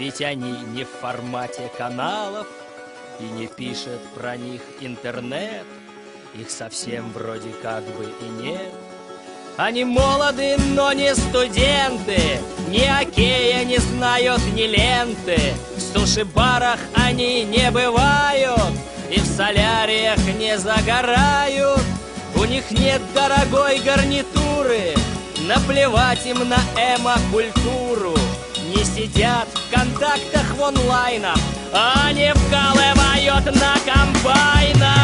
Ведь они не в формате каналов и не пишет про них интернет. Их совсем вроде как бы и нет. Они молоды, но не студенты, ни окея не знают, ни ленты. В суши-барах они не бывают и в соляриях не загорают. У них нет дорогой гарнитуры, наплевать им на эмо-культуру. Не сидят в контактах в онлайнах, они вкалывают на комбайнах.